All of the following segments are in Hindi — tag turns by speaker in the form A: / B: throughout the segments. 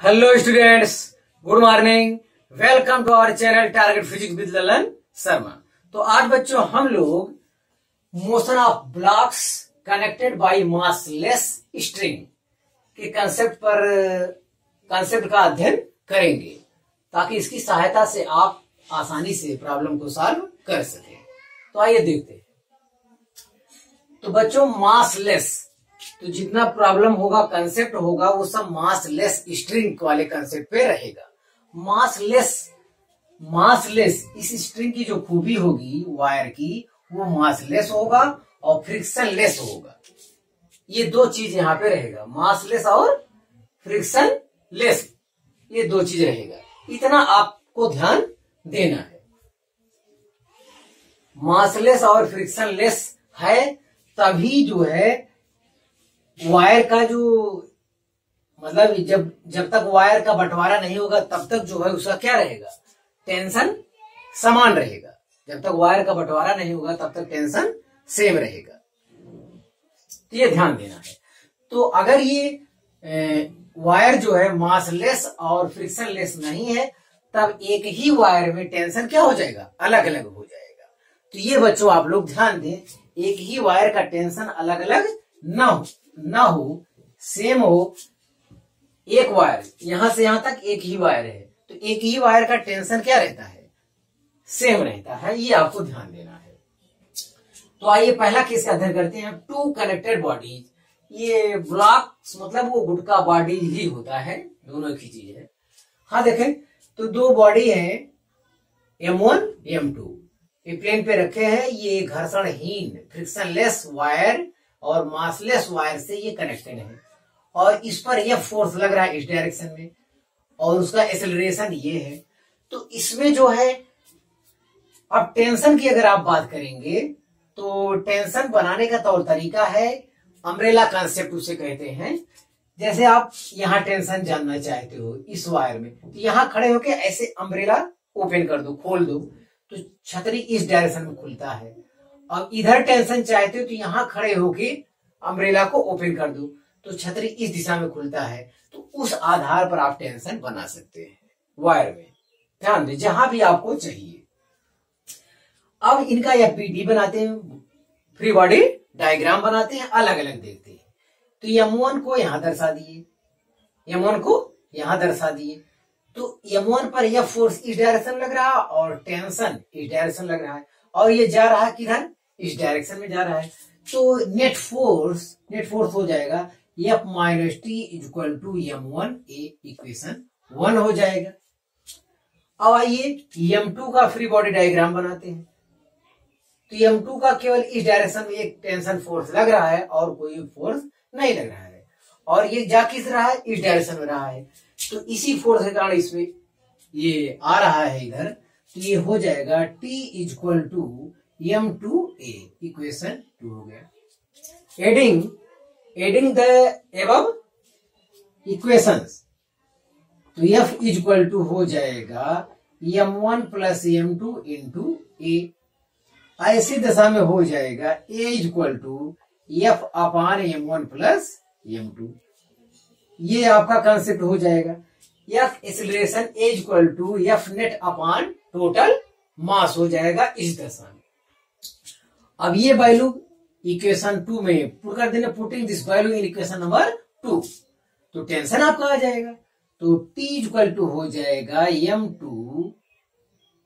A: Hello students, good morning. Welcome to our channel target physics with Lalan Sharma. तो आज बच्चों हम लोग motion of blocks connected by massless string के कंसेप्ट का अध्ययन करेंगे ताकि इसकी सहायता से आप आसानी से प्रॉब्लम को सॉल्व कर सकें। तो आइए देखते हैं। तो बच्चों मासलेस, तो जितना प्रॉब्लम होगा, कंसेप्ट होगा, वो सब मासलेस स्ट्रिंग वाले कंसेप्ट पे रहेगा। मासलेस इस स्ट्रिंग की जो खूबी होगी वायर की, वो मासलेस होगा और फ्रिक्शनलेस होगा। ये दो चीज यहाँ पे रहेगा, मासलेस और फ्रिक्शनलेस, ये दो चीज रहेगा। इतना आपको ध्यान देना है। मासलेस और फ्रिक्शनलेस है तभी जो है वायर का जो मतलब जब तक वायर का बंटवारा नहीं होगा तब तक जो है उसका क्या रहेगा, टेंशन समान रहेगा। जब तक वायर का बंटवारा नहीं होगा तब तक टेंशन सेम रहेगा। तो ये ध्यान देना है। तो अगर ये वायर जो है मासलेस और फ्रिक्शनलेस नहीं है तब एक ही वायर में टेंशन क्या हो जाएगा, अलग अलग हो जाएगा। तो ये बच्चों आप लोग ध्यान दें, एक ही वायर का टेंशन अलग अलग ना हो, सेम हो। एक वायर यहां से यहां तक एक ही वायर है तो एक ही वायर का टेंशन क्या रहता है, सेम रहता है। ये आपको ध्यान देना है। तो आइए पहला केस का अध्ययन करते हैं। टू कनेक्टेड बॉडीज, ये ब्लॉक्स मतलब वो गुटका बॉडी ही होता है, दोनों की चीज है। हाँ देखें, तो दो बॉडी है M1 M2, ये प्लेन पे रखे हैं। ये घर्षणहीन फ्रिक्शनलेस वायर और मासलेस वायर से ये कनेक्टेड है और इस पर यह फोर्स लग रहा है इस डायरेक्शन में और उसका एक्सेलरेशन ये है। तो इसमें जो है, अब टेंशन की अगर आप बात करेंगे तो टेंशन बनाने का तौर तरीका है अम्ब्रेला कंसेप्ट उसे कहते हैं। जैसे आप यहाँ टेंशन जानना चाहते हो इस वायर में, तो यहाँ खड़े होके ऐसे अम्ब्रेला ओपन कर दो, खोल दो, तो छतरी इस डायरेक्शन में खुलता है। अब इधर टेंशन चाहते हो तो यहां खड़े होके अम्ब्रेला को ओपन कर दो तो छतरी इस दिशा में खुलता है। तो उस आधार पर आप टेंशन बना सकते हैं वायर में। ध्यान दें, जहां भी आपको चाहिए। अब इनका FBD बनाते हैं, फ्री बॉडी डायग्राम बनाते हैं, अलग अलग देखते हैं। तो M1 को यहां दर्शा दिए, M1 को यहां दर्शा दिए। तो M1 पर यह फोर्स इस डायरेक्शन लग रहा है और टेंशन इस डायरेक्शन लग रहा है और ये जा रहा है किधर, इस डायरेक्शन में जा रहा है। तो नेट फोर्स हो जाएगा F minus T equal to M1A, equation 1 हो जाएगा। अब आइए M2 का फ्री बॉडी डायग्राम बनाते हैं। तो M2 का केवल इस डायरेक्शन में एक टेंशन फोर्स लग रहा है और कोई फोर्स नहीं लग रहा है और ये जा किस रहा है, इस डायरेक्शन में रहा है। तो इसी फोर्स के कारण इसमें ये आ रहा है इधर, तो ये हो जाएगा T equal to M2A, equation 2 हो गया। एडिंग द एबव इक्वेशंस, तो F इक्वल टू हो जाएगा M1 plus M2 into A। ऐसी दशा में हो जाएगा A equal to F upon M1 plus M2। ये आपका कंसेप्ट हो जाएगा। F acceleration equal to F net upon total mass हो जाएगा इस दशा में। अब ये वैल्यू इक्वेशन 2 में पुट कर देना, putting this value in equation number 2, तो टेंशन आपका आ जाएगा। तो T इक्वल टू हो जाएगा M2,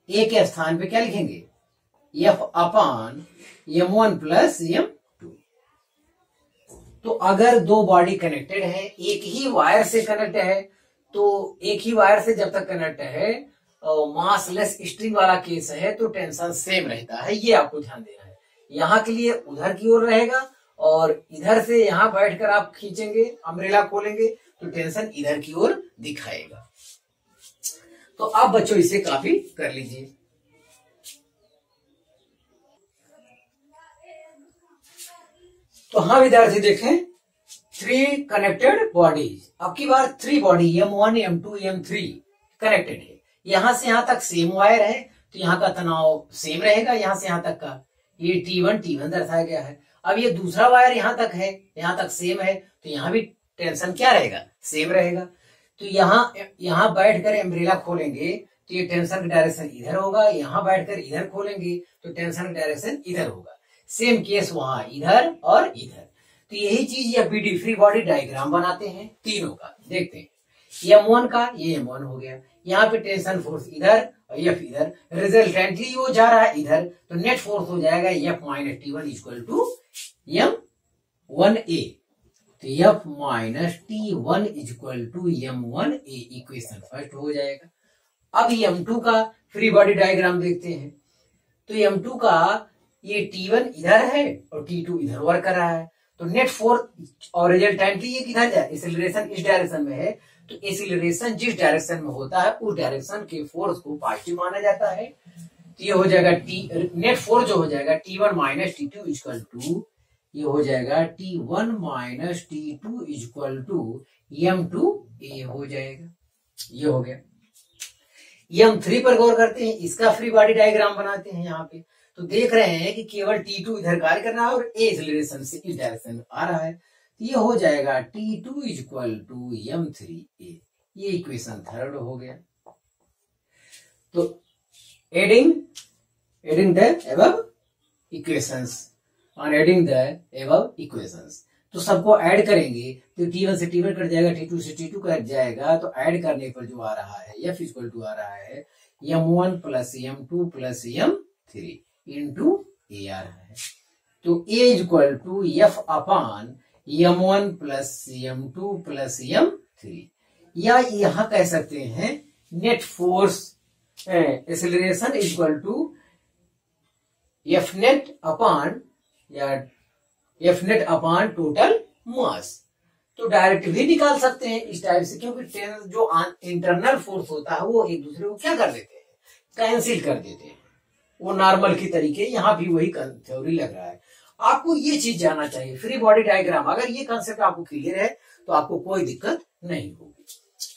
A: A के स्थान पे क्या लिखेंगे, F upon M1 plus M2। तो अगर दो बॉडी कनेक्टेड है, एक ही वायर से कनेक्ट है, तो एक ही वायर से जब तक कनेक्ट है, मासलेस स्ट्रिंग वाला केस है, तो टेंशन सेम रहता है। ये आपको ध्यान देना है। यहाँ के लिए उधर की ओर रहेगा और इधर से यहाँ बैठकर आप खींचेंगे, अम्ब्रेला खोलेंगे तो टेंशन इधर की ओर दिखाएगा। तो आप बच्चों इसे कॉपी कर लीजिए। तो हाँ विद्यार्थी देखें, 3 कनेक्टेड बॉडीज। अब की बार 3 body M1 M2 M3 connected है। यहां से यहां तक सेम वायर है तो यहाँ का तनाव सेम रहेगा। यहां से यहां तक का ये T1 दर्शाया गया है। अब ये दूसरा वायर यहां तक है, यहां तक सेम है, तो यहां भी टेंशन क्या रहेगा, सेम रहेगा। तो यहाँ बैठकर एम्ब्रेला खोलेंगे तो ये टेंशन का डायरेक्शन इधर होगा, यहाँ बैठकर इधर खोलेंगे तो टेंशन का डायरेक्शन इधर होगा। सेम केस वहां इधर और इधर। तो यही चीज एफबीडी फ्री बॉडी डायग्राम बनाते हैं तीनों का। देखते हैं M1 का, ये M1 हो गया, यहाँ पे टेंशन फोर्स इधर और F इधर, रिजल्टेंटली वो जा रहा है इधर, तो नेट फोर्स हो जाएगा F minus T1 equal to M1A। तो F minus T1 equal to M1A equation first हो जाएगा। अब M2 का फ्री बॉडी डायग्राम देखते हैं। तो M2 का ये T1 इधर है और T2 इधर वर्क कर रहा है, तो नेट फोर्स और रिजल्टेंटली ये किधर जाए, एक्सीलरेशन इस डायरेक्शन में है, तो एक्सीलरेशन जिस डायरेक्शन में होता है उस डायरेक्शन के फोर्स को पॉजिटिव माना जाता है। तो ये हो जाएगा नेट फोर्स जो हो जाएगा T1 minus T2 equal to, ये हो जाएगा T1 minus T2 equal to M2A हो जाएगा। ये हो गया। M3 पर गौर करते हैं, इसका फ्री बॉडी डायग्राम बनाते हैं। यहाँ पे तो देख रहे हैं कि केवल T2 इधर कार्य कर रहा है और A एक्सीलरेशन से इस डायरेक्शन में आ रहा है, तो ये हो जाएगा T2 इक्वल टू M3A। ये इक्वेशन थर्ड हो गया। तो एडिंग द अबव इक्वेशंस और एडिंग द अबव इक्वेशंस, तो सबको ऐड करेंगे तो T1 से T1 कट जाएगा, T2 से T2 कट जाएगा, तो ऐड करने पर जो आ रहा है F इक्वल टू आ रहा है M1 plus M2 plus M3 into A आ रहा है। तो A equal to F upon M1 plus M2 plus M3, या यहां कह सकते हैं net force acceleration equal to F net upon या F net upon total mass. तो डायरेक्ट भी निकाल सकते हैं इस टाइप से, क्योंकि जो इंटरनल फोर्स होता है वो एक दूसरे को क्या कर देते हैं, कैंसिल कर देते हैं, वो नॉर्मल की तरीके। यहाँ भी वही थ्योरी लग रहा है। आपको ये चीज जानना चाहिए, फ्री बॉडी डायग्राम अगर ये कंसेप्ट आपको क्लियर है तो आपको कोई दिक्कत नहीं होगी।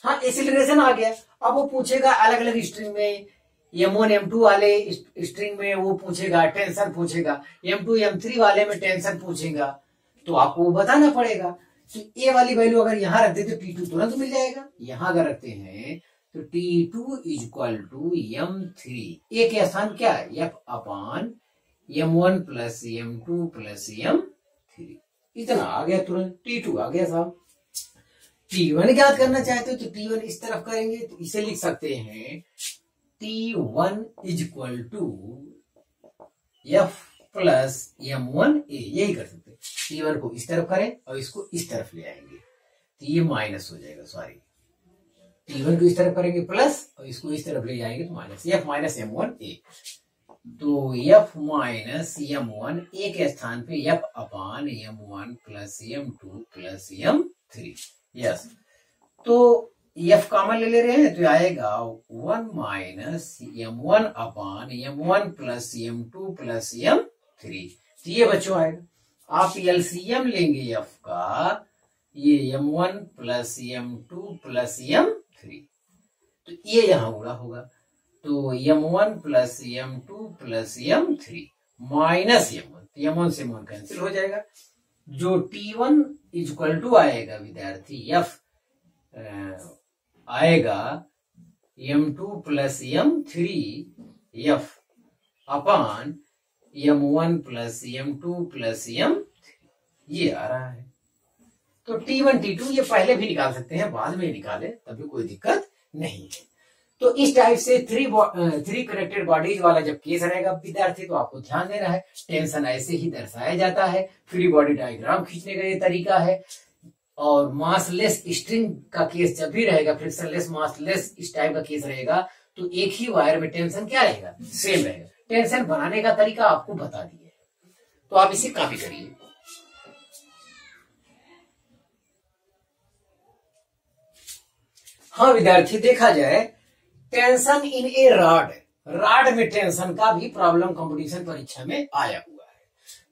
A: हाँ, एक्सीलरेशन आ गया। अब वो पूछेगा अलग अलग स्ट्रिंग में, M1 M2 वाले स्ट्रिंग में वो पूछेगा टेंशन पूछेगा, M2 M3 वाले में टेंशन पूछेगा, तो आपको वो बताना पड़ेगा। तो ए वाली वैल्यू अगर यहाँ रख देते तो T2 तुरंत मिल जाएगा। यहाँ अगर रखते हैं तो T2 इक्वल टू M3, ए के स्थान क्या है F upon M1 plus M2 plus M3, इतना आ गया, तुरंत T2 आ गया साहब। T1 ज्ञात करना चाहते हो तो T1 इस तरफ करेंगे, तो इसे लिख सकते हैं T1 equal to F plus M1A, यही कर सकते हैं। T1 को इस तरफ करें और इसको इस तरफ ले आएंगे तो ये माइनस हो जाएगा, सॉरी T1 को इस तरफ करेंगे प्लस और इसको इस तरफ ले जाएंगे तो माइनस, F माइनस M1A। तो F माइनस M1 A के स्थान पे F upon M1 plus M2 plus M3। Yes, तो F कॉमन ले रहे हैं तो आएगा 1 माइनस M1 अपान M1 plus M2 plus M3। तो ये बच्चों आएगा। आप एलसीएम लेंगे F का, ये M1 plus M2 plus M3, तो ये यहां उड़ा होगा, तो M1 plus M2 plus M3 minus M1, तो M1 से M1 कैंसिल हो जाएगा। जो T1 इक्वल टू आएगा विद्यार्थी F आएगा M2 plus M3 F upon M1 plus M2 plus M3, ये आ रहा है। तो T1 T2 ये पहले भी निकाल सकते हैं, बाद में निकाले तभी कोई दिक्कत नहीं है। तो इस टाइप से थ्री कनेक्टेड बॉडीज वाला जब केस रहेगा विद्यार्थी, तो आपको ध्यान देना है, टेंशन ऐसे ही दर्शाया जाता है। फ्री बॉडी डायग्राम खींचने का ये तरीका है। और मासलेस स्ट्रिंग का केस जब भी रहेगा, फ्रिक्शनलेस मासलेस इस टाइप का केस रहेगा, तो एक ही वायर में टेंशन क्या रहेगा, सेम रहेगा। टेंशन बनाने का तरीका आपको बता दिए, तो आप इसे कॉपी करिए। हाँ विद्यार्थी, देखा जाए टेंशन इन ए रॉड में टेंशन का भी प्रॉब्लम कंपटीशन परीक्षा में आया हुआ है।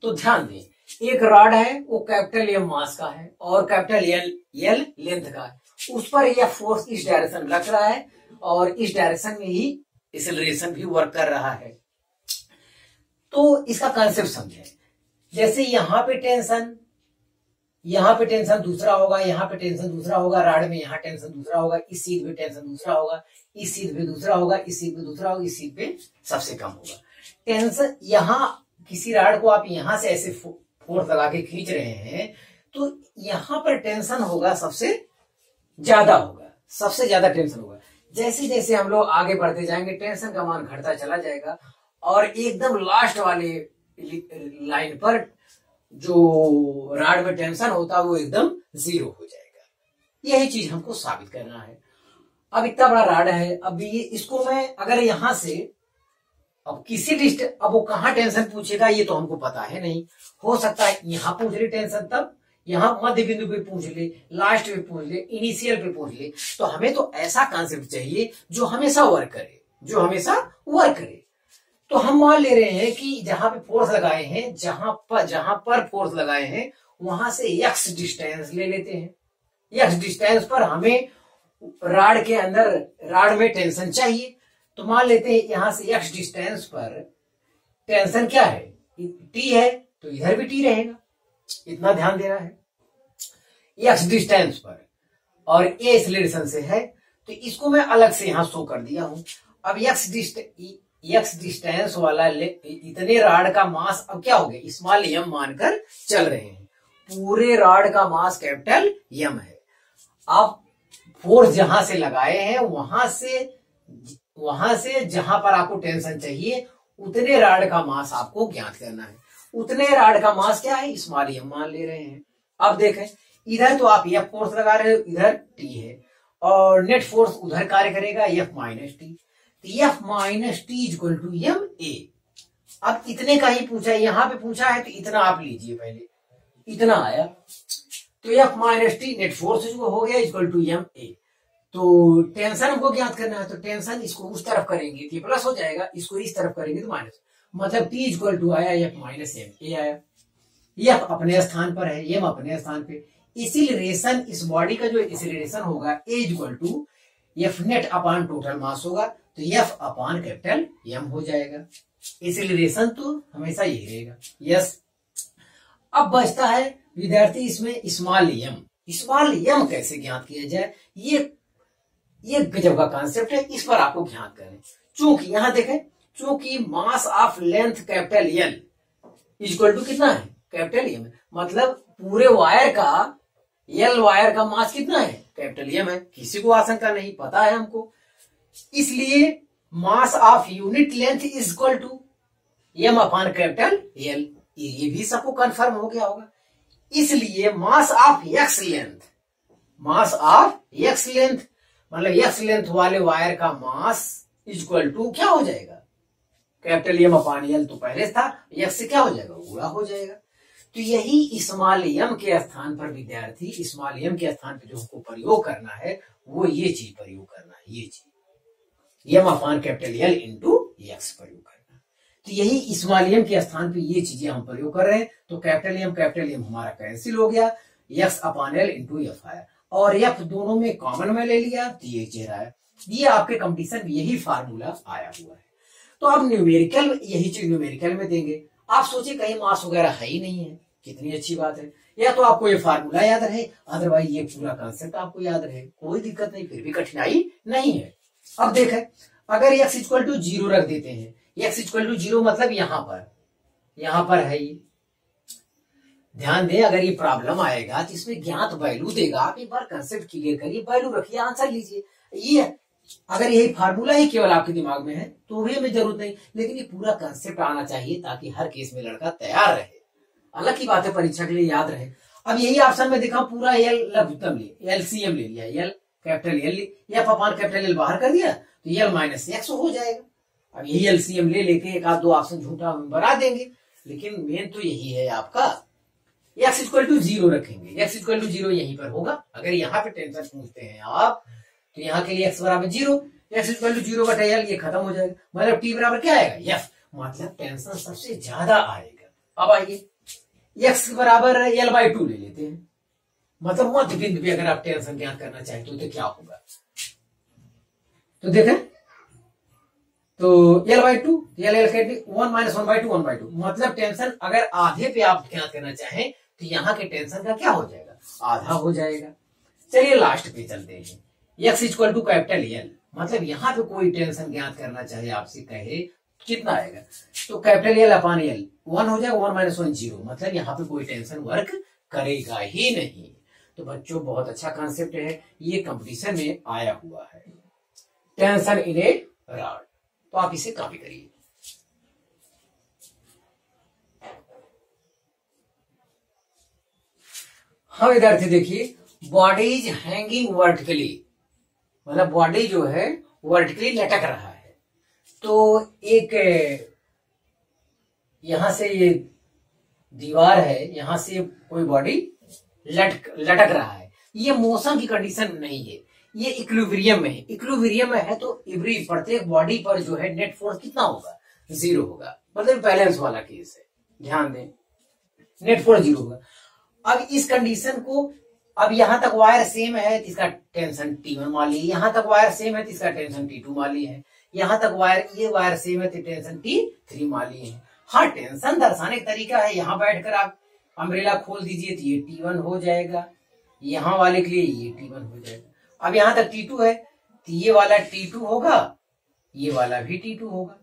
A: तो ध्यान दें, एक रॉड है, वो कैपिटल एम मास का है और कैपिटल एल लेंथ का है, उस पर यह फोर्स इस डायरेक्शन में लग रहा है और इस डायरेक्शन में ही एक्सेलरेशन भी वर्क कर रहा है। तो इसका कंसेप्ट समझें। जैसे यहां पे टेंशन, यहाँ पे टेंशन दूसरा होगा, यहाँ पे टेंशन दूसरा होगा, राड में यहाँ टेंशन दूसरा होगा, इस सीध पे टेंशन दूसरा होगा, इस सीध पे दूसरा होगा, इस सीध पे दूसरा होगा, इस सीध पे सबसे कम होगा टेंशन। यहाँ किसी राड को आप यहाँ से ऐसे फोर्स लगा के खींच रहे हैं तो यहाँ पर टेंशन होगा सबसे ज्यादा होगा, सबसे ज्यादा टेंशन होगा। जैसे जैसे हम लोग आगे बढ़ते जाएंगे टेंशन का मान घटता चला जाएगा और एकदम लास्ट वाले लाइन पर जो राड में टेंशन होता है वो एकदम जीरो हो जाएगा। यही चीज हमको साबित करना है। अब इतना बड़ा राड है, अब ये इसको मैं अगर यहां से अब किसी डिस्टेंस, अब वो कहां टेंशन पूछेगा ये तो हमको पता है नहीं, हो सकता है यहां पूछ ले टेंशन, तब यहां मध्य बिंदु पे पूछ ले, लास्ट पे पूछ ले, इनिशियल पे पूछ ले। तो हमें तो ऐसा कॉन्सेप्ट चाहिए जो हमेशा वर्क करे, जो हमेशा वर्क करे। तो हम मान ले रहे हैं कि जहां पे फोर्स लगाए हैं, जहां पर फोर्स लगाए हैं वहां से x डिस्टेंस ले लेते हैं। x डिस्टेंस पर हमें राड के अंदर, राड में टेंशन चाहिए, तो मान लेते हैं यहां से x डिस्टेंस पर टेंशन क्या है, t है, तो इधर भी t रहेगा, इतना ध्यान देना है। x डिस्टेंस पर और a एक्सीलरेशन से है, तो इसको मैं अलग से यहां शो कर दिया हूं। अब x डिस्टेंस वाला इतने राड का मास अब क्या हो गया, स्मॉल m मानकर चल रहे हैं। पूरे राड का मास कैपिटल m है। आप फोर्स जहां से लगाए हैं वहां से जहां पर आपको टेंशन चाहिए उतने राड का मास आपको ज्ञात करना है। उतने राड का मास क्या है, स्मॉल m मान ले रहे हैं। अब देखें इधर तो आप F फोर्स लगा रहे हो, इधर T है और नेट फोर्स उधर कार्य करेगा F minus T, F minus T equal to M A. अब इतने का ही पूछा है, यहां पे पूछा है तो इतना आप लीजिए, पहले इतना आया तो F minus T net force जो हो गया इक्वल टू एम ए। तो टेंशन हमको ज्ञात करना है, तो टेंशन इसको उस तरफ करेंगे तो प्लस हो जाएगा, इसको इस तरफ करेंगे तो माइनस, मतलब T इक्वल टू आया F माइनस एम ए आया। F अपने स्थान पर है, एम अपने स्थान पे। इसीलिएशन इस बॉडी का जो इसीलिएशन होगा a equal to F net upon total mass होगा, तो एफ अपॉन कैपिटल एम हो जाएगा। इसीलिएशन तो हमेशा यही रहेगा। यस, अब बचता है विद्यार्थी इसमें स्मॉल एम। स्मॉल एम कैसे ज्ञात किया जाए, ये गजब का कॉन्सेप्ट है, इस पर आपको ज्ञात करें। चूंकि यहां देखें, चूंकि mass of length capital L equal to कितना है, कैपिटल एम, मतलब पूरे वायर का एल वायर का मास कितना है, कैपिटल एम है। किसी को आशंका नहीं, पता है हमको। इसलिए mass of unit length is equal to M upon capital L, ये भी सबको कंफर्म हो गया होगा। इसलिए mass of X length, mass of X length मतलब एक्स लेंथ वाले वायर का मास इक्वल टू क्या हो जाएगा, कैपिटल एम अपॉन एल तो पहले था, एक्स से क्या हो जाएगा, गुणा हो जाएगा। तो यही स्मॉल एम के स्थान पर विद्यार्थी, स्मॉल एम के स्थान पर जो हमको प्रयोग करना है वो ये चीज प्रयोग करना है, ये चीज M upon capital L into X प्रयोग करना। तो यही स्मॉल एम के स्थान पे ये चीजें हम प्रयोग कर रहे हैं। तो कैपिटल एम हमारा कैंसिल हो गया, x upon L into F आया, और एफ दोनों में कॉमन में ले लिया तो ये चेहरा है। ये आपके कंपटीशन में यही फार्मूला आया हुआ है। तो अब न्यूमेरिकल, यही चीज न्यूमेरिकल में देंगे। आप सोचे कहीं मास वगैरह है ही नहीं है, कितनी अच्छी बात है। या तो आपको ये फार्मूला याद रहे, अदरवाइज ये पूरा कंसेप्ट आपको याद रहे, कोई दिक्कत नहीं, फिर भी कठिनाई नहीं है। अब देखें, अगर x इक्वल टू 0 रख देते हैं, x इक्वल टू 0 मतलब यहां पर है ये। ध्यान दें, अगर ये प्रॉब्लम आएगा तो इसमें ज्ञात वैल्यू देगा, आप एक बार कंसेप्ट क्लियर करिए, वैल्यू रखिए, आंसर लीजिए। ये अगर यही फार्मूला ही केवल आपके दिमाग में है तो भी हमें जरूरत नहीं, लेकिन ये पूरा कंसेप्ट आना चाहिए ताकि हर केस में लड़का तैयार रहे। अलग की बात है, परीक्षा के लिए याद रहे। अब यही ऑप्शन में देखा, पूरा एल लघुत्तम ले, एलसीएम ले लिया, L capital L, F upon capital L बाहर कर दिया तो एल माइनस एक्स हो जाएगा। अब यही एलसीएम ले लेके एक आध दो ऑप्शन झूठा बना देंगे, लेकिन मेन तो यही है आपका, एक्स इक्वल टू 0 रखेंगे, एक्स इक्वल टू 0 यहीं पर होगा। अगर यहाँ पे टेंशन पूछते हैं आप तो यहाँ के लिए एक्स बराबर 0, एक्स इक्वल टू 0 बटा एल, ये खत्म हो जाएगा। मतलब टी बराबर क्या आएगा, एफ, मतलब टेंशन सबसे ज्यादा आएगा। अब आइए एक्स बराबर एल बाई 2 ले लेते हैं, मतलब मध्य बिंदु पे अगर आप टेंशन ज्ञात करना चाहते हो तो क्या होगा। तो देखें, तो L by 2, L 1 minus 1 by 2, 1 by 2, मतलब टेंशन अगर आधे पे आप ज्ञात करना चाहें तो यहाँ के टेंशन का क्या हो जाएगा, आधा हो जाएगा। चलिए लास्ट पे चलते हैं। x equal to capital L, मतलब यहाँ पे कोई टेंशन ज्ञात करना चाहे आपसे कहे कितना आएगा, तो कैपिटल L अपान L 1 हो जाएगा, 1 माइनस 1 0, मतलब यहाँ पे कोई टेंशन वर्क करेगा ही नहीं। तो बच्चों बहुत अच्छा कॉन्सेप्ट है, ये कंपटीशन में आया हुआ है, टेंशन इन ए रॉड। तो आप इसे कॉपी करिए। हाँ विद्यार्थी देखिए, बॉडी इज हैंगिंग वर्टिकली, मतलब बॉडी जो है वर्टिकली लटक रहा है। तो एक यहां से ये दीवार है, यहां से कोई बॉडी लटक रहा है। ये मोशन की कंडीशन नहीं है, ये इक्विलिब्रियम में है। इक्विलिब्रियम में है तो एवरी प्रत्येक बॉडी पर जो है नेट फोर्स कितना होगा, 0 होगा, मतलब बैलेंस वाला केस है, ध्यान दें, नेट फोर्स 0 होगा। अब इस कंडीशन को, अब यहां तक वायर सेम है तो इसका टेंशन T1 मान ली, यहां तक वायर सेम है तो इसका टेंशन T2 मान ली है, यहां तक ये वायर सेम है तो टेंशन T3 मान ली है। हाँ, टेंशन दर्शाने का तरीका है, यहां बैठकर आप अम्ब्रेला खोल दीजिए तो ये T1 हो जाएगा, यहां वाले के लिए ये T1 हो जाएगा। अब यहां तक T2 है तो ये वाला T2 होगा, ये वाला भी T2 होगा,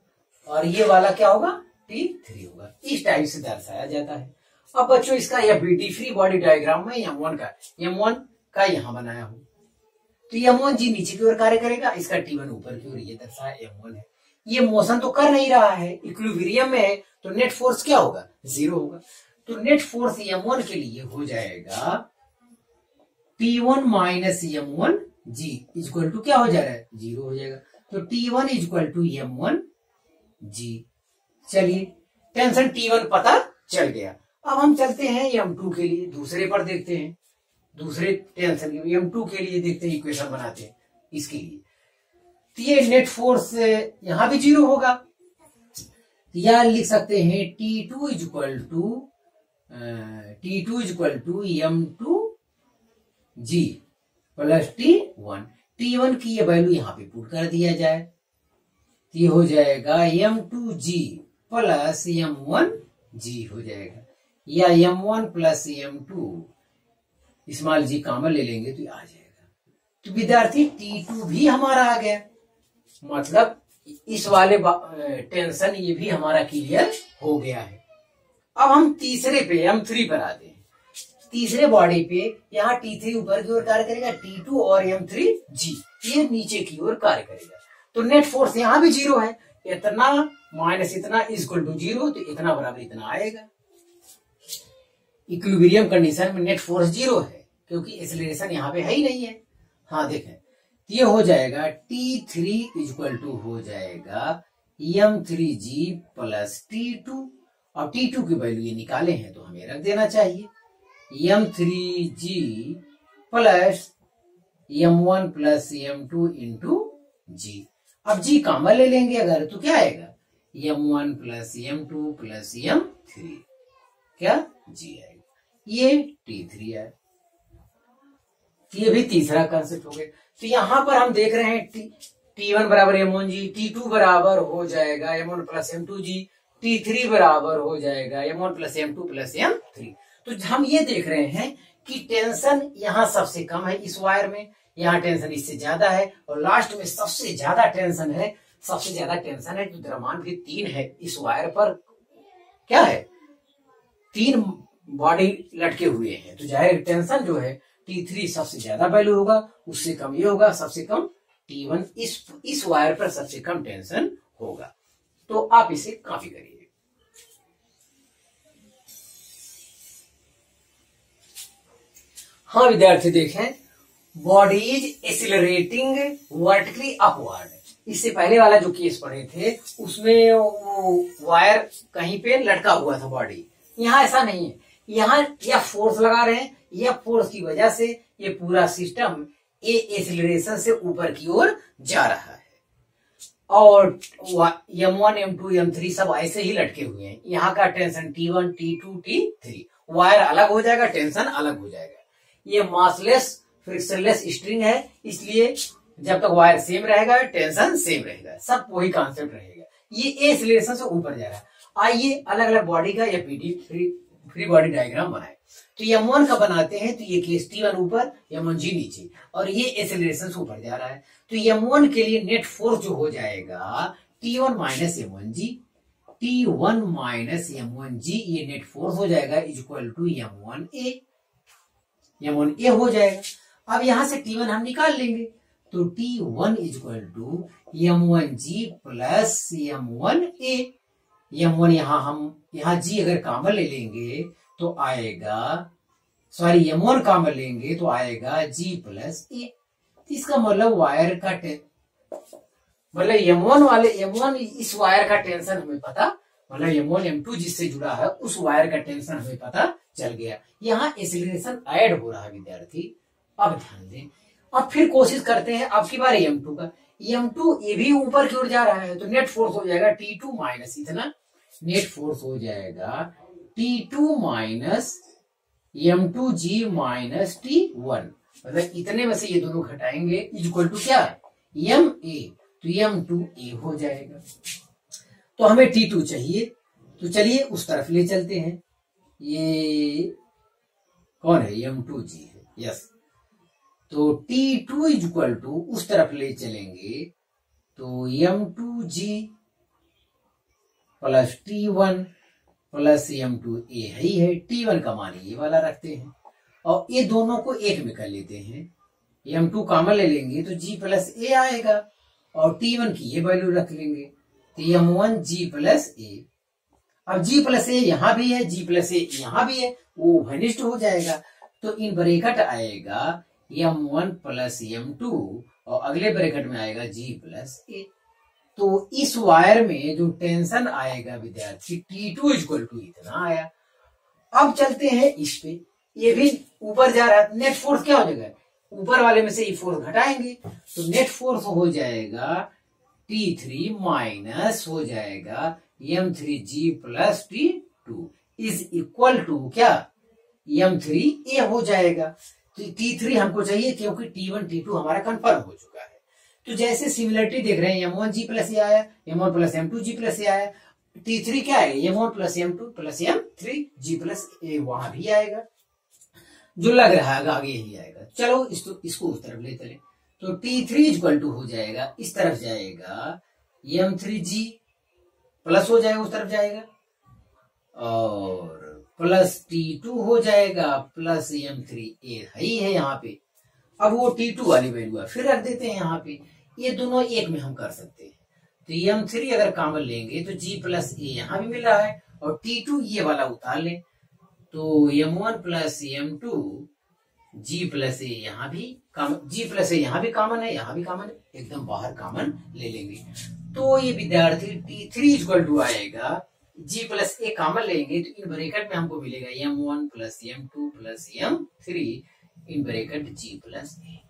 A: और ये वाला क्या होगा, T3 होगा। इस टाइप से दर्शाया जाता है। अब बच्चों इसका यह बीटी फ्री बॉडी डायग्राम में M1 का यहां बनाया हूं, तो M1 जी नीचे की ओर कार्य करेगा, इसका T1 ऊपर की ओर, ये दर्शाया M1 है। ये मोशन तो कर नहीं रहा है, इक्विलिब्रियम में है, तो नेट फोर्स क्या होगा, 0 होगा। तो नेट फोर्स M1 के लिए हो जाएगा P1 minus M1 ji equal to क्या हो जा रहा है, 0 हो जाएगा। तो T1 इक्वल टू M1 जी। चलिए टेंशन T1 पता चल गया। अब हम चलते हैं M2 के लिए, दूसरे पर देखते हैं, दूसरे टेंशन के M2 के लिए देखते हैं, इक्वेशन बनाते हैं इसके लिए। तो ये नेट फोर्स यहां भी 0 होगा, तो यहां लिख सकते हैं T2 equal to M2 ji plus T1। T1 की ये वैल्यू यहाँ पे पुट कर दिया जाए तो ये हो जाएगा M2G प्लस M1G हो जाएगा, या M1 प्लस M2 स्मॉल जी कॉमन ले लेंगे तो आ जाएगा। तो विद्यार्थी T2 भी हमारा आ गया, मतलब इस वाले टेंशन ये भी हमारा क्लियर हो गया है। अब हम तीसरे पे M3 पर आते हैं। तीसरे बॉडी पे यहाँ T3 ऊपर की ओर कार्य करेगा, T2 और M3G ये नीचे की ओर कार्य करेगा। तो नेट फोर्स यहाँ भी 0 है, इतना माइनस इतना इक्वल टू 0, तो इतना बराबर इतना आएगा। इक्विलिब्रियम कंडीशन में नेट फोर्स 0 है, क्योंकि एक्सीलरेशन यहाँ पे है ही नहीं है। हाँ देखें, ये हो जाएगा T3 इक्वल टू हो जाएगा M3G प्लस T2, और T2 की वैल्यू ये निकाले हैं तो हमें रख देना चाहिए M3G plus M1 plus M2 into G। अब G कॉमन ले लेंगे अगर तो क्या आएगा, M1 plus M2 plus M3, क्या G आएगा, ये T3 है। ये भी तीसरा कंसेप्ट हो गया। तो यहां पर हम देख रहे हैं T1 बराबर M1G, T2 बराबर हो जाएगा M1 प्लस M2G, T3 बराबर हो जाएगा M1 plus M2 plus M3। तो हम ये देख रहे हैं कि टेंशन यहाँ सबसे कम है इस वायर में, यहाँ टेंशन इससे ज्यादा है, और लास्ट में सबसे ज्यादा टेंशन है, तो द्रव्यमान भी 3 है इस वायर पर, क्या है 3 बॉडी लटके हुए हैं, तो जाहिर टेंशन जो है T3 सबसे ज्यादा वैल्यू होगा, उससे कम ये होगा, सबसे कम T1 इस वायर पर सबसे कम टेंशन होगा। तो आप इसे कॉपी करिए। हाँ विद्यार्थी देखें, body is accelerating vertically upward. इससे पहले वाला जो केस पढ़े थे उसमें वो वायर कहीं पे लटका हुआ था बॉडी, यहाँ ऐसा नहीं है। यहाँ यह फोर्स लगा रहे हैं, यह फोर्स की वजह से ये पूरा सिस्टम एक्सिलरेशन से ऊपर की ओर जा रहा है, और M1 M2 M3 सब ऐसे ही लटके हुए हैं। यहाँ का tension T1 T2 T3, wire अलग हो जाएगा, टेंशन अलग हो जाएगा। ये मासलेस फ्रिक्शनलेस स्ट्रिंग है, इसलिए जब तक वायर सेम रहेगा टेंशन सेम रहेगा, सब वही कॉन्सेप्ट रहेगा। ये एक्सीलरेशन से ऊपर जा रहा है। आइए अलग अलग बॉडी का ये BT free free body diagram बनाए। तो M1 का बनाते हैं तो ये केस T1 ऊपर M1G नीचे और ये एक्सेलरेशन ऊपर जा रहा है। तो M1 के लिए नेट फोर्स जो हो जाएगा T1 minus M1G, T1 minus M1G ये नेट फोर्स हो जाएगा इक्वल टू M1A, M1A हो जाएगा। अब यहां से T1 हम निकाल लेंगे तो T1 equal to M1G plus M1A। M1 यहां G अगर कॉमन ले लेंगे तो आएगा, सॉरी M1 कॉमन लेंगे तो आएगा G प्लस A। इसका मतलब वायर का मतलब M1 इस वायर का टेंशन हमें पता, मतलब M1 M2 जिससे जुड़ा है उस वायर का टेंशन हमें पता चल गया। यहाँ एक्सीलरेशन ऐड हो रहा है विद्यार्थी। अब ध्यान दें, अब फिर कोशिश करते हैं अब की बार M2 का। M2 ये भी ऊपर की ओर जा रहा है तो नेट फोर्स हो जाएगा T2 माइनस इतना, नेट फोर्स हो जाएगा T2 minus M2G minus T1, मतलब इतने में से ये दोनों घटाएंगे इक्वल टू क्या MA, तो M2A हो जाएगा। तो हमें T2 चाहिए, तो चलिए उस तरफ ले चलते हैं। ये कौन है? M2G है, यस। तो T2 इक्वल टू उस तरफ ले चलेंगे तो M2G plus T1 plus M2A ही है। T1 का मान ये वाला रखते हैं और ये दोनों को एक में कर लेते हैं। M2 कॉमन ले लेंगे तो G प्लस A आएगा और T1 की ये वैल्यू रख लेंगे तो M1G प्लस A। अब G प्लस A यहां भी है, G प्लस A यहां भी है, वो वनिष्ठ हो जाएगा तो इन ब्रैकेट आएगा M1 प्लस M2 और अगले ब्रैकेट में आएगा G प्लस A। तो इस वायर में जो टेंशन आएगा विद्यार्थी T2 इक्वल टू इतना आया। अब चलते हैं इस पे, ये भी ऊपर जा रहा है, नेट फोर्स क्या हो जाएगा? ऊपर वाले में से ये फोर्स घटाएंगे तो नेट फोर्स हो जाएगा T3 माइनस हो जाएगा M3G plus T2 is equal to क्या M3A हो जाएगा। तो T3 हमको चाहिए क्योंकि T1 T2 हमारा कंफर्म हो चुका है। तो जैसे सिमिलरिटी देख रहे हैं M1G प्लस ए आया, M1 प्लस M2G प्लस ए आया, T3 क्या आएगा? M1 plus M2 plus M3G plus ए वहां भी आएगा, जो लग रहा है आगे यही आएगा। चलो इसको उस तरफ ले चले तो T3 इक्वल टू हो जाएगा, इस तरफ जाएगा M3G प्लस हो जाएगा, उस तरफ जाएगा और प्लस T2 हो जाएगा प्लस M3A ही है यहाँ पे। अब वो T2 वाली वैल्यू है फिर रख देते हैं यहाँ पे, ये दोनों एक में हम कर सकते हैं। तो M3 अगर कॉमन लेंगे तो G प्लस A यहाँ भी मिल रहा है और T2 ये वाला उतार लें तो M1 plus M2 G plus A यहाँ भी G प्लस A यहाँ भी कॉमन है, यहाँ भी कॉमन है, एकदम बाहर कॉमन ले लेंगे। तो ये विद्यार्थी T3 इक्वल टू आएगा, G प्लस A कॉमन लेंगे तो इन ब्रैकेट में हमको मिलेगा M1 plus M2 plus M3 in bracket G plus A।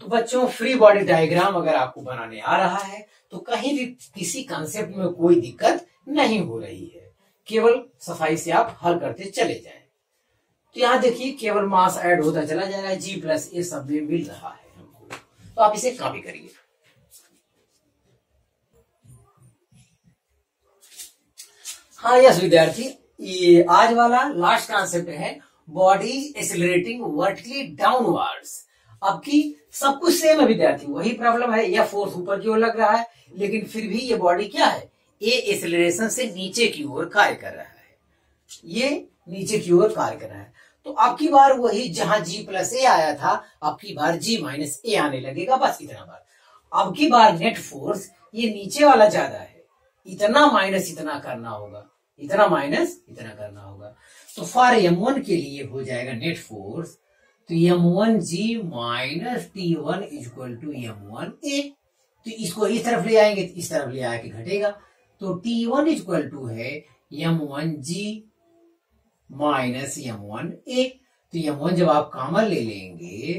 A: तो बच्चों फ्री बॉडी डायग्राम अगर आपको बनाने आ रहा है तो कहीं भी किसी कंसेप्ट में कोई दिक्कत नहीं हो रही है, केवल सफाई से आप हल करते चले जाएं। तो यहां देखिए केवल मास ऐड होता चला जाएगा, G प्लस A सब में मिल रहा है हमको, तो आप इसे कॉपी करिए। हाँ यस विद्यार्थी, ये आज वाला लास्ट कॉन्सेप्ट है बॉडी एक्सेलरेटिंग वर्टिकली डाउनवर्ड्स। अब की सब कुछ सेम है विद्यार्थी, वही प्रॉब्लम है, यह फोर्स ऊपर की ओर लग रहा है लेकिन फिर भी ये बॉडी क्या है? ये एक्सेलरेशन से नीचे की ओर कार्य कर रहा है, ये नीचे की ओर कार्य कर रहा है। तो अब की बार वही जहां G प्लस A आया था अब की बार G माइनस A आने लगेगा, बस इतना बार। अब की बार नेट फोर्स ये नीचे वाला ज्यादा है, इतना माइनस इतना करना होगा, इतना माइनस इतना करना होगा। तो फॉर M1 के लिए हो जाएगा नेट फोर्स तो M1G minus T1 equal to M1A। तो इसको इस तरफ ले आएंगे तो इस तरफ ले आके घटेगा तो T1 इक्वल टू है M1G माइनस M1A। तो M1 जब आप कॉमन ले लेंगे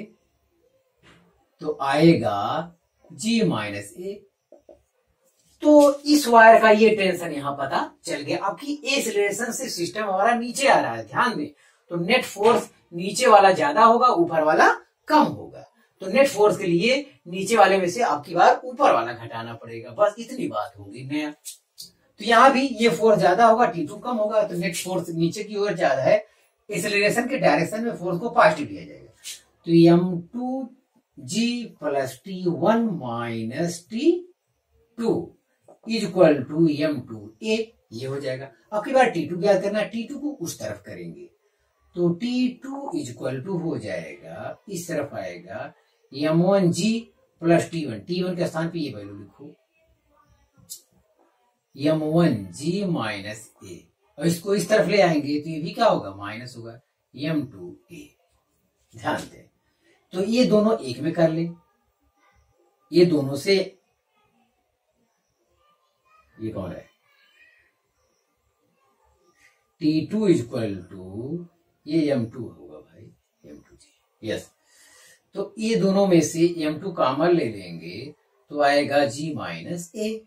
A: तो आएगा G माइनस A। तो इस वायर का ये टेंशन यहां पता चल गया। अब की एक्सेलरेशन से सिस्टम हमारा नीचे आ रहा है, ध्यान दें, तो नेट फोर्स नीचे वाला ज्यादा होगा, ऊपर वाला कम होगा। तो नेट फोर्स के लिए नीचे वाले में से आपकी बार ऊपर वाला घटाना पड़ेगा, बस इतनी बात होगी नया। तो यहाँ भी ये फोर्स ज्यादा होगा, T2 कम होगा, तो नेट फोर्स नीचे की ओर ज्यादा है, एक्सेलरेशन के डायरेक्शन में फोर्स को पॉजिटिव लिया जाएगा। तो m2g plus T1 minus T2 equal to m2a, ये हो जाएगा। अब की बार T2 ज्ञात करना, T2 को उस तरफ करेंगे तो T2 इक्वल टू हो जाएगा, इस तरफ आएगा m1g प्लस T1 के स्थान पे ये वैल्यू लिखो m1g माइनस a, और इसको इस तरफ ले आएंगे तो ये भी क्या होगा, माइनस होगा m2a। ध्यान दें, तो ये दोनों एक में कर ले, ये दोनों से ये कौन है T2 इक्वल टू ये m2 होगा भाई, m2g, यस। तो ये दोनों में से m2 कॉमन ले लेंगे तो आएगा g माइनस a,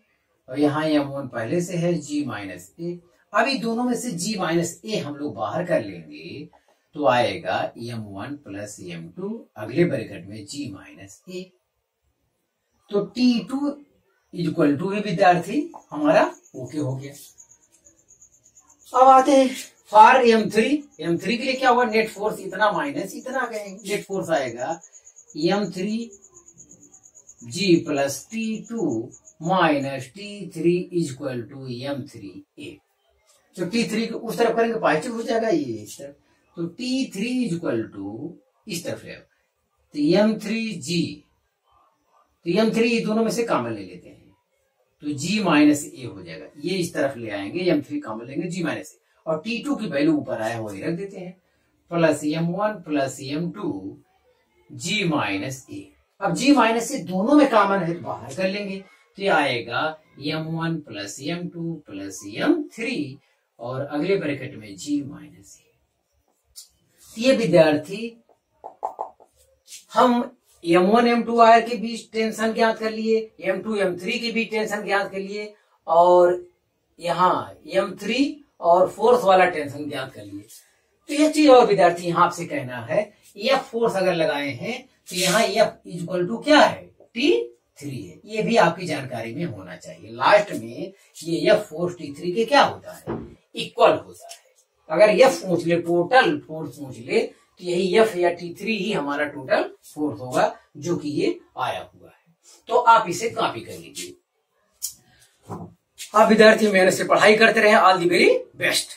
A: और यहाँ m1 पहले से है g माइनस a। अब ये दोनों में से g माइनस a हम लोग बाहर कर लेंगे तो आएगा m1 प्लस m2, अगले ब्रैकेट में g माइनस a। तो T2 इक्वल टू विद्यार्थी हमारा ओके हो गया। अब आते हैं फॉर m3 के लिए क्या हुआ, नेट फोर्स इतना माइनस इतना कहेंगे, नेट फोर्स आएगा m3g plus T2 minus T3 equal to m3a। तो T3 को उस तरफ करेंगे पॉजिटिव हो जाएगा, ये इस तरफ, तो T3 इक्वल टू इस तरफ है, तो m3 दोनों में से कॉमन ले लेते हैं तो g माइनस ए हो जाएगा, ये इस तरफ ले आएंगे, m3 कॉमन लेंगे g माइनस ए, और T2 की वैल्यू ऊपर आया वही रख देते हैं, plus m1 plus m2 g minus a. अब g माइनस ए दोनों में कॉमन है तो बाहर कर लेंगे, तो ये आएगा m1 plus m2 plus m3, और अगले ब्रैकेट में g माइनस ए। ये विद्यार्थी हम m1 m2 आर के बीच टेंशन ज्ञात कर लिए, m2 m3 के बीच टेंशन ज्ञात कर लिए, और यहाँ m3 और फोर्स वाला टेंशन ज्ञात कर लिए। तो यह चीज और विद्यार्थी यहाँ आपसे कहना है, F फोर्स अगर लगाए हैं तो यहाँ F इक्वल टू क्या है, T3 है, ये भी आपकी जानकारी में होना चाहिए। लास्ट में ये F फोर्स T3 के क्या होता है, इक्वल होता है। अगर F पूछ ले, टोटल फोर्स पूछ ले, तो यही F या T3 ही हमारा टोटल फोर्स होगा जो कि ये आया हुआ है। तो आप इसे कॉपी कर लीजिए। आप विद्यार्थी मेहनत से पढ़ाई करते रहे, ऑल दी वेरी बेस्ट।